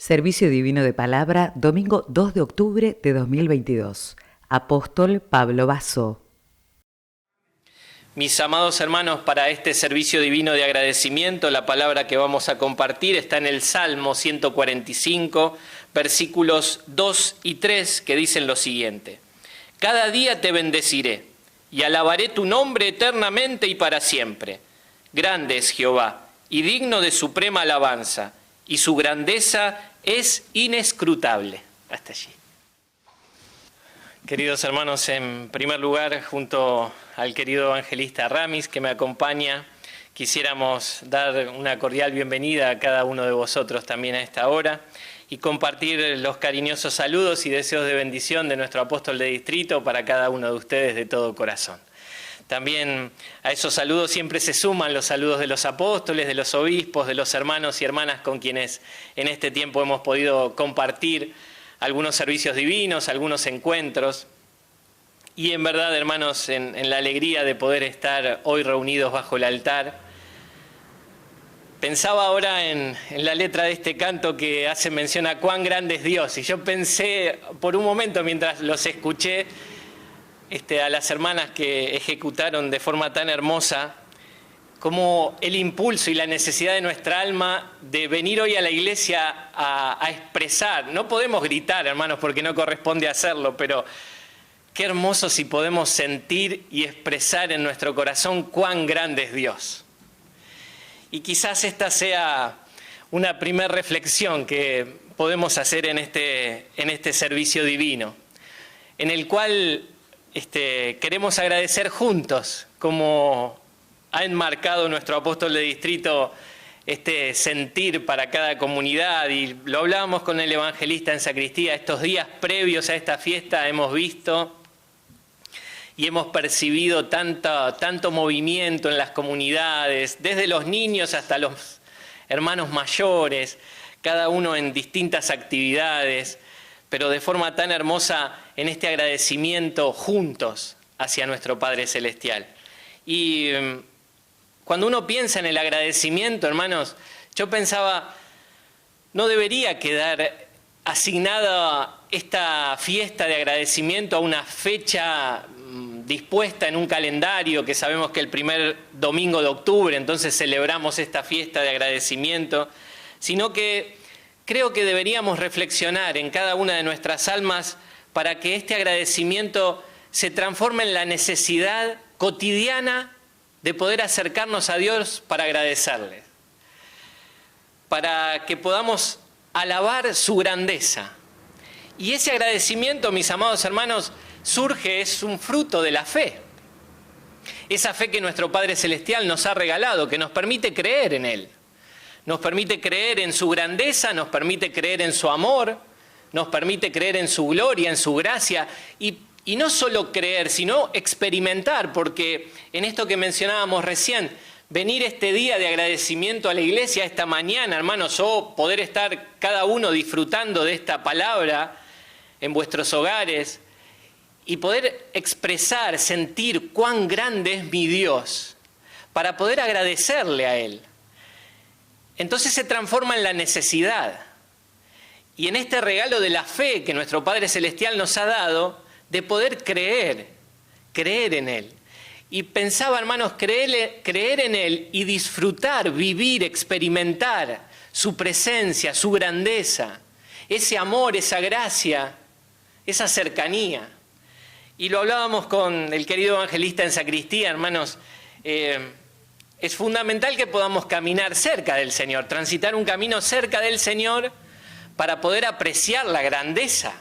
Servicio Divino de Palabra, domingo 2 de octubre de 2022. Apóstol Pablo Basso. Mis amados hermanos, para este servicio divino de agradecimiento, la palabra que vamos a compartir está en el Salmo 145, versículos 2 y 3, que dicen lo siguiente: Cada día te bendeciré y alabaré tu nombre eternamente y para siempre. Grande es Jehová y digno de suprema alabanza, y su grandeza es inescrutable. Hasta allí. Queridos hermanos, en primer lugar, junto al querido evangelista Ramis, que me acompaña, quisiéramos dar una cordial bienvenida a cada uno de vosotros también a esta hora y compartir los cariñosos saludos y deseos de bendición de nuestro apóstol de distrito para cada uno de ustedes de todo corazón. También a esos saludos siempre se suman los saludos de los apóstoles, de los obispos, de los hermanos y hermanas con quienes en este tiempo hemos podido compartir algunos servicios divinos, algunos encuentros. Y en verdad, hermanos, en la alegría de poder estar hoy reunidos bajo el altar, pensaba ahora en la letra de este canto que hace mención a cuán grande es Dios. Y yo pensé por un momento, mientras los escuché, a las hermanas que ejecutaron de forma tan hermosa, como el impulso y la necesidad de nuestra alma de venir hoy a la iglesia a expresar. No podemos gritar, hermanos, porque no corresponde hacerlo, pero qué hermoso si podemos sentir y expresar en nuestro corazón cuán grande es Dios. Y quizás esta sea una primera reflexión que podemos hacer en este servicio divino, en el cual queremos agradecer juntos, como ha enmarcado nuestro apóstol de distrito, este sentir para cada comunidad. Y lo hablábamos con el evangelista en sacristía, estos días previos a esta fiesta hemos visto y hemos percibido tanto movimiento en las comunidades, desde los niños hasta los hermanos mayores, cada uno en distintas actividades, pero de forma tan hermosa en este agradecimiento juntos hacia nuestro Padre Celestial. Y cuando uno piensa en el agradecimiento, hermanos, yo pensaba, no debería quedar asignada esta fiesta de agradecimiento a una fecha dispuesta en un calendario, que sabemos que el primer domingo de octubre, entonces celebramos esta fiesta de agradecimiento, sino que creo que deberíamos reflexionar en cada una de nuestras almas para que este agradecimiento se transforme en la necesidad cotidiana de poder acercarnos a Dios para agradecerle, para que podamos alabar su grandeza. Y ese agradecimiento, mis amados hermanos, es un fruto de la fe. Esa fe que nuestro Padre Celestial nos ha regalado, que nos permite creer en Él. Nos permite creer en su grandeza, nos permite creer en su amor, nos permite creer en su gloria, en su gracia. Y no solo creer, sino experimentar, porque en esto que mencionábamos recién, venir este día de agradecimiento a la iglesia, esta mañana, hermanos, o poder estar cada uno disfrutando de esta palabra en vuestros hogares y poder expresar, sentir cuán grande es mi Dios, para poder agradecerle a Él. Entonces se transforma en la necesidad. Y en este regalo de la fe que nuestro Padre Celestial nos ha dado, de poder creer en Él. Y pensaba, hermanos, creer en Él y disfrutar, vivir, experimentar su presencia, su grandeza, ese amor, esa gracia, esa cercanía. Y lo hablábamos con el querido evangelista en sacristía, hermanos. Es fundamental que podamos caminar cerca del Señor, transitar un camino cerca del Señor para poder apreciar la grandeza.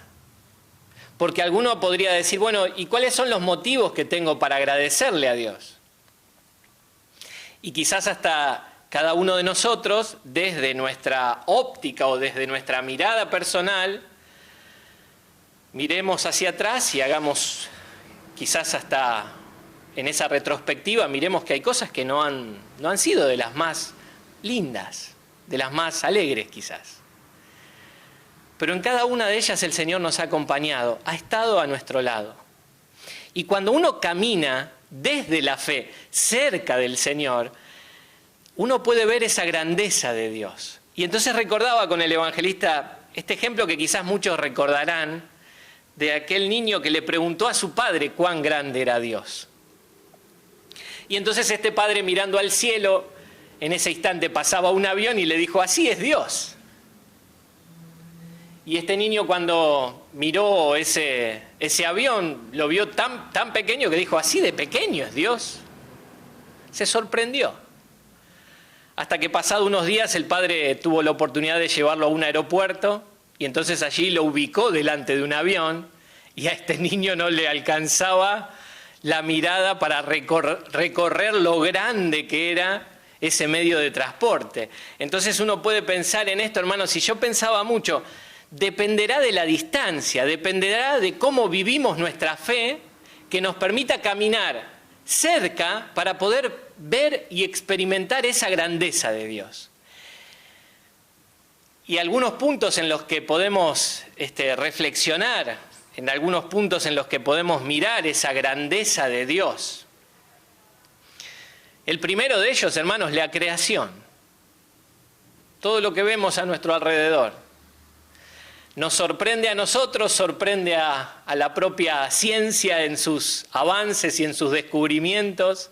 Porque alguno podría decir, bueno, ¿y cuáles son los motivos que tengo para agradecerle a Dios? Y quizás hasta cada uno de nosotros, desde nuestra óptica o desde nuestra mirada personal, miremos hacia atrás y hagamos, quizás hasta en esa retrospectiva, miremos que hay cosas que no han sido de las más lindas, de las más alegres quizás. Pero en cada una de ellas el Señor nos ha acompañado, ha estado a nuestro lado. Y cuando uno camina desde la fe, cerca del Señor, uno puede ver esa grandeza de Dios. Y entonces recordaba con el evangelista este ejemplo que quizás muchos recordarán, de aquel niño que le preguntó a su padre cuán grande era Dios. Y entonces este padre, mirando al cielo, en ese instante pasaba un avión y le dijo: así es Dios. Y este niño, cuando miró ese avión, lo vio tan pequeño que dijo: así de pequeño es Dios. Se sorprendió. Hasta que, pasado unos días, el padre tuvo la oportunidad de llevarlo a un aeropuerto y entonces allí lo ubicó delante de un avión, y a este niño no le alcanzaba la mirada para recorrer lo grande que era ese medio de transporte. Entonces uno puede pensar en esto, hermanos, si yo pensaba mucho, dependerá de la distancia, dependerá de cómo vivimos nuestra fe, que nos permita caminar cerca para poder ver y experimentar esa grandeza de Dios. Y algunos puntos en los que podemos reflexionar, en algunos puntos en los que podemos mirar esa grandeza de Dios. El primero de ellos, hermanos, la creación. Todo lo que vemos a nuestro alrededor nos sorprende a nosotros, sorprende a la propia ciencia en sus avances y en sus descubrimientos.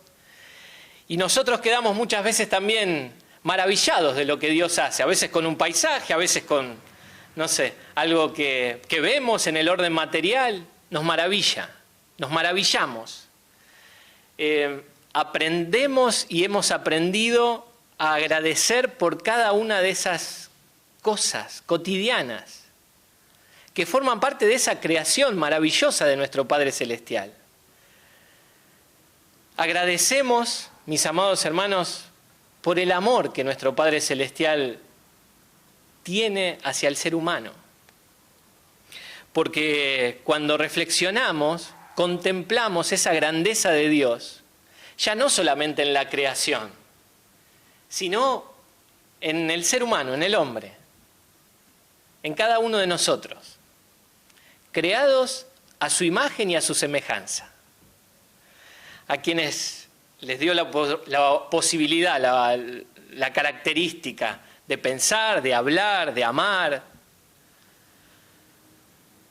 Y nosotros quedamos muchas veces también maravillados de lo que Dios hace, a veces con un paisaje, a veces con, no sé, algo que vemos en el orden material, nos maravilla, nos maravillamos. Aprendemos y hemos aprendido a agradecer por cada una de esas cosas cotidianas que forman parte de esa creación maravillosa de nuestro Padre Celestial. Agradecemos, mis amados hermanos, por el amor que nuestro Padre Celestial tiene hacia el ser humano. Porque cuando reflexionamos, contemplamos esa grandeza de Dios, ya no solamente en la creación, sino en el ser humano, en el hombre, en cada uno de nosotros, creados a su imagen y a su semejanza, a quienes les dio la posibilidad, la característica de pensar, de hablar, de amar,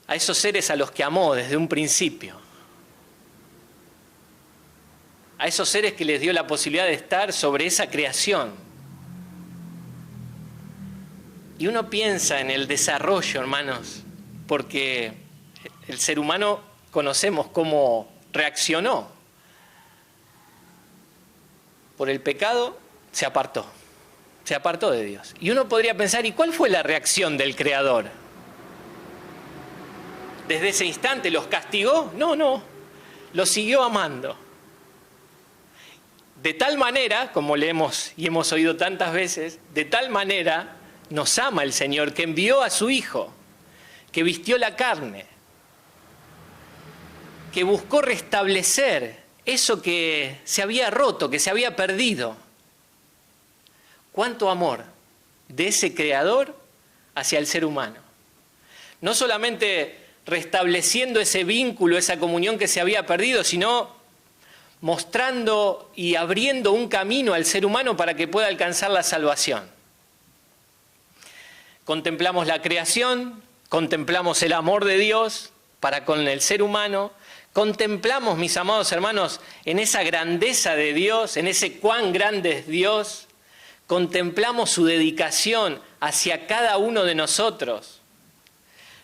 a esos seres a los que amó desde un principio, a esos seres que les dio la posibilidad de estar sobre esa creación. Y uno piensa en el desarrollo, hermanos, porque el ser humano conocemos cómo reaccionó. Por el pecado se apartó de Dios. Y uno podría pensar, ¿y cuál fue la reacción del Creador? ¿Desde ese instante los castigó? No, los siguió amando. De tal manera, como leemos y hemos oído tantas veces, de tal manera nos ama el Señor, que envió a su Hijo, que vistió la carne, que buscó restablecer eso que se había roto, que se había perdido. Cuánto amor de ese Creador hacia el ser humano. No solamente restableciendo ese vínculo, esa comunión que se había perdido, sino mostrando y abriendo un camino al ser humano para que pueda alcanzar la salvación. Contemplamos la creación, contemplamos el amor de Dios para con el ser humano, contemplamos, mis amados hermanos, en esa grandeza de Dios, en ese cuán grande es Dios, contemplamos su dedicación hacia cada uno de nosotros.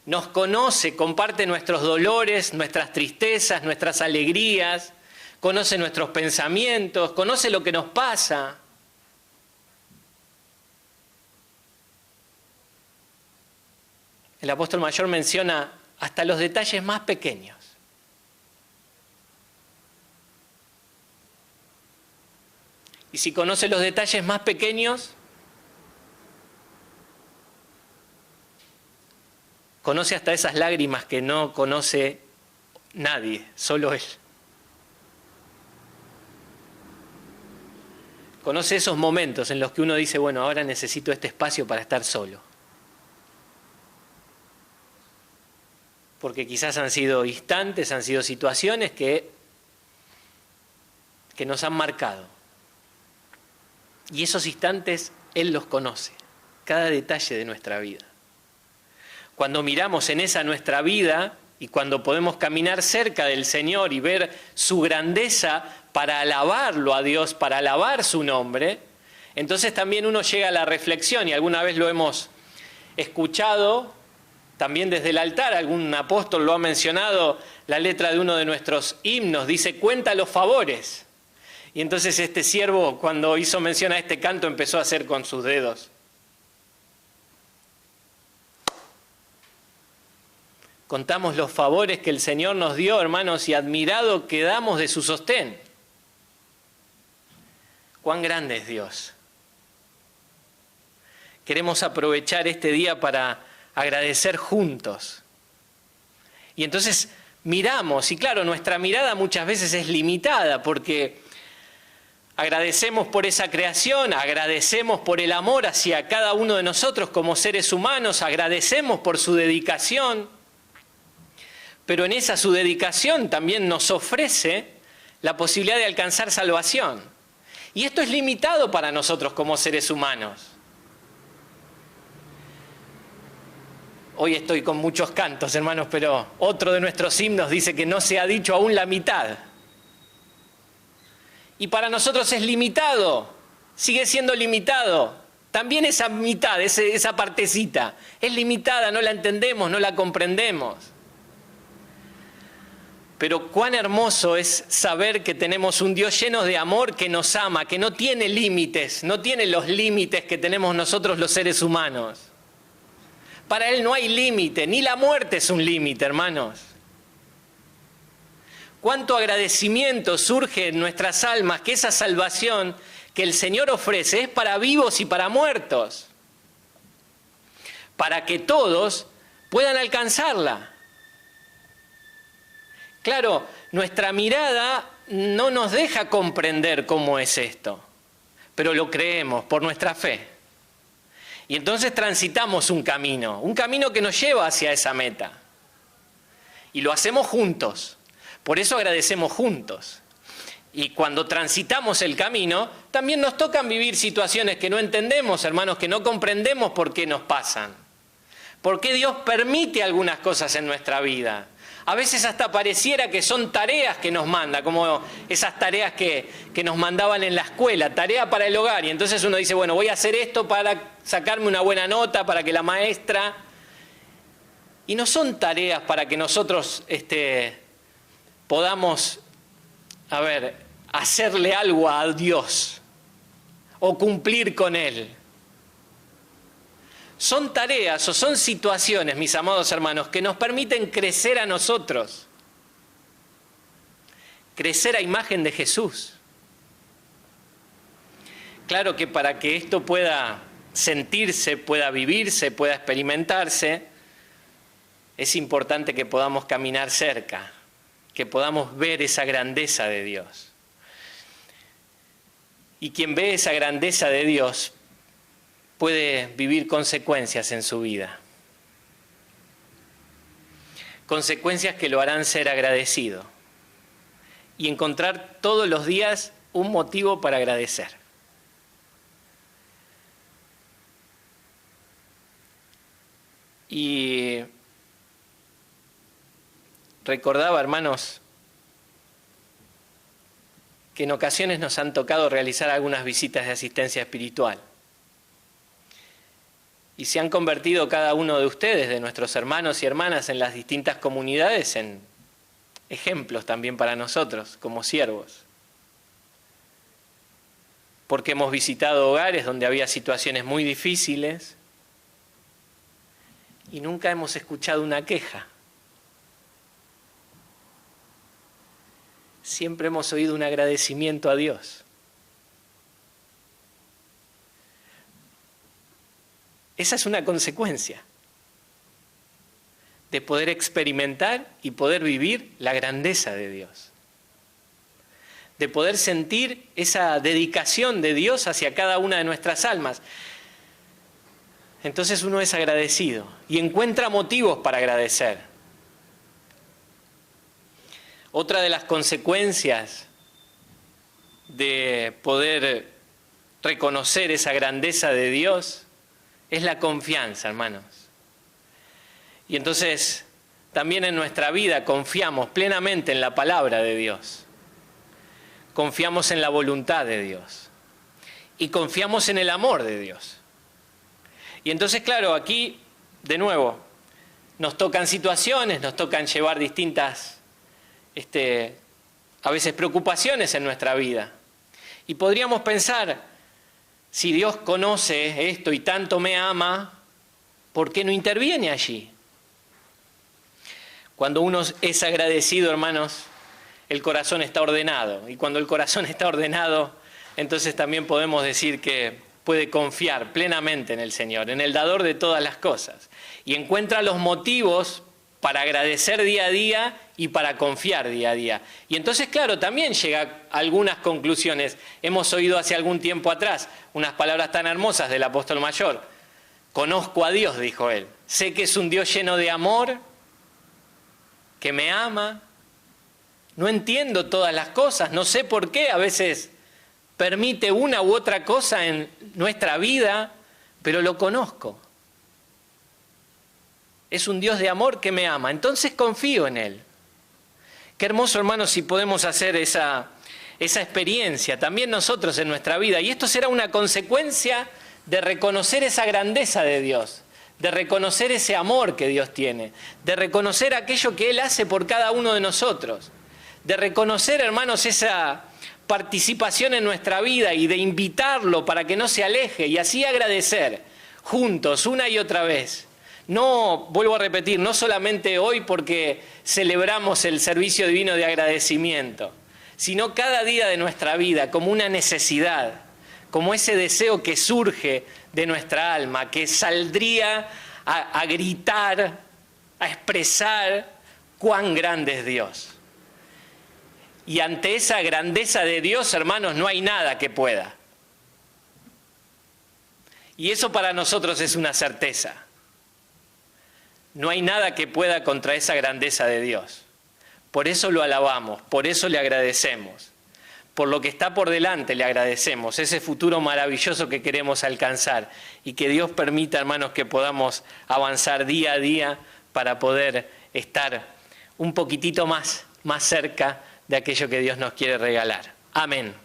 Nos conoce, comparte nuestros dolores, nuestras tristezas, nuestras alegrías, conoce nuestros pensamientos, conoce lo que nos pasa. El apóstol mayor menciona hasta los detalles más pequeños. Y si conoce los detalles más pequeños, conoce hasta esas lágrimas que no conoce nadie, solo Él. Conoce esos momentos en los que uno dice, bueno, ahora necesito este espacio para estar solo. Porque quizás han sido instantes, han sido situaciones que nos han marcado. Y esos instantes Él los conoce. cada detalle de nuestra vida. Cuando miramos en esa nuestra vida y cuando podemos caminar cerca del Señor y ver su grandeza para alabarlo a Dios, para alabar su nombre, entonces también uno llega a la reflexión, y alguna vez lo hemos escuchado también desde el altar, algún apóstol lo ha mencionado, la letra de uno de nuestros himnos dice: cuenta los favores. Y entonces este siervo, cuando hizo mención a este canto, empezó a hacer con sus dedos. Contamos los favores que el Señor nos dio, hermanos, y admirado quedamos de su sostén. Cuán grande es Dios. Queremos aprovechar este día para agradecer juntos. Y entonces miramos, y claro, nuestra mirada muchas veces es limitada porque agradecemos por esa creación, agradecemos por el amor hacia cada uno de nosotros como seres humanos, agradecemos por su dedicación, pero en esa su dedicación también nos ofrece la posibilidad de alcanzar salvación. Y esto es limitado para nosotros como seres humanos. Hoy estoy con muchos cantos, hermanos, pero otro de nuestros himnos dice que no se ha dicho aún la mitad. Y para nosotros es limitado, sigue siendo limitado. También esa mitad, esa partecita, es limitada, no la entendemos, no la comprendemos. Pero cuán hermoso es saber que tenemos un Dios lleno de amor que nos ama, que no tiene límites, no tiene los límites que tenemos nosotros los seres humanos. Para Él no hay límite, ni la muerte es un límite, hermanos. Cuánto agradecimiento surge en nuestras almas que esa salvación que el Señor ofrece es para vivos y para muertos, para que todos puedan alcanzarla. Claro, nuestra mirada no nos deja comprender cómo es esto, pero lo creemos por nuestra fe. Y entonces transitamos un camino que nos lleva hacia esa meta. Y lo hacemos juntos, por eso agradecemos juntos. Y cuando transitamos el camino, también nos tocan vivir situaciones que no entendemos, hermanos, que no comprendemos por qué nos pasan. ¿Por qué Dios permite algunas cosas en nuestra vida? A veces hasta pareciera que son tareas que nos manda, como esas tareas que nos mandaban en la escuela, tarea para el hogar. Y entonces uno dice, bueno, voy a hacer esto para sacarme una buena nota, para que la maestra... Y no son tareas para que nosotros podamos, hacerle algo a Dios o cumplir con Él. Son tareas o son situaciones, mis amados hermanos, que nos permiten crecer a nosotros, crecer a imagen de Jesús. Claro que para que esto pueda sentirse, pueda vivirse, pueda experimentarse, es importante que podamos caminar cerca, que podamos ver esa grandeza de Dios. Y quien ve esa grandeza de Dios puede vivir consecuencias en su vida. Consecuencias que lo harán ser agradecido y encontrar todos los días un motivo para agradecer. Y recordaba, hermanos, que en ocasiones nos han tocado realizar algunas visitas de asistencia espiritual. Y se han convertido cada uno de ustedes, de nuestros hermanos y hermanas en las distintas comunidades, en ejemplos también para nosotros, como siervos. Porque hemos visitado hogares donde había situaciones muy difíciles y nunca hemos escuchado una queja. Siempre hemos oído un agradecimiento a Dios. Esa es una consecuencia de poder experimentar y poder vivir la grandeza de Dios. De poder sentir esa dedicación de Dios hacia cada una de nuestras almas. Entonces uno es agradecido y encuentra motivos para agradecer. Otra de las consecuencias de poder reconocer esa grandeza de Dios es la confianza, hermanos. Y entonces, también en nuestra vida confiamos plenamente en la palabra de Dios. Confiamos en la voluntad de Dios. Y confiamos en el amor de Dios. Y entonces, claro, aquí, de nuevo, nos tocan situaciones, nos tocan llevar distintas, a veces preocupaciones en nuestra vida. Y podríamos pensar, si Dios conoce esto y tanto me ama, ¿por qué no interviene allí? Cuando uno es agradecido, hermanos, el corazón está ordenado. Y cuando el corazón está ordenado, entonces también podemos decir que puede confiar plenamente en el Señor, en el dador de todas las cosas. Y encuentra los motivos para agradecer día a día y para confiar día a día. Y entonces, claro, también llega a algunas conclusiones. Hemos oído hace algún tiempo atrás unas palabras tan hermosas del apóstol mayor. Conozco a Dios, dijo él. Sé que es un Dios lleno de amor, que me ama. No entiendo todas las cosas, no sé por qué a veces permite una u otra cosa en nuestra vida, pero lo conozco. Es un Dios de amor que me ama, entonces confío en Él. Qué hermoso, hermanos, si podemos hacer esa experiencia también nosotros en nuestra vida. Y esto será una consecuencia de reconocer esa grandeza de Dios, de reconocer ese amor que Dios tiene, de reconocer aquello que Él hace por cada uno de nosotros, de reconocer, hermanos, esa participación en nuestra vida y de invitarlo para que no se aleje y así agradecer juntos una y otra vez. No, vuelvo a repetir, no solamente hoy porque celebramos el servicio divino de agradecimiento, sino cada día de nuestra vida como una necesidad, como ese deseo que surge de nuestra alma, que saldría a gritar, a expresar cuán grande es Dios. Y ante esa grandeza de Dios, hermanos, no hay nada que pueda. Y eso para nosotros es una certeza. No hay nada que pueda contra esa grandeza de Dios. Por eso lo alabamos, por eso le agradecemos. Por lo que está por delante le agradecemos, ese futuro maravilloso que queremos alcanzar. Y que Dios permita, hermanos, que podamos avanzar día a día para poder estar un poquitito más cerca de aquello que Dios nos quiere regalar. Amén.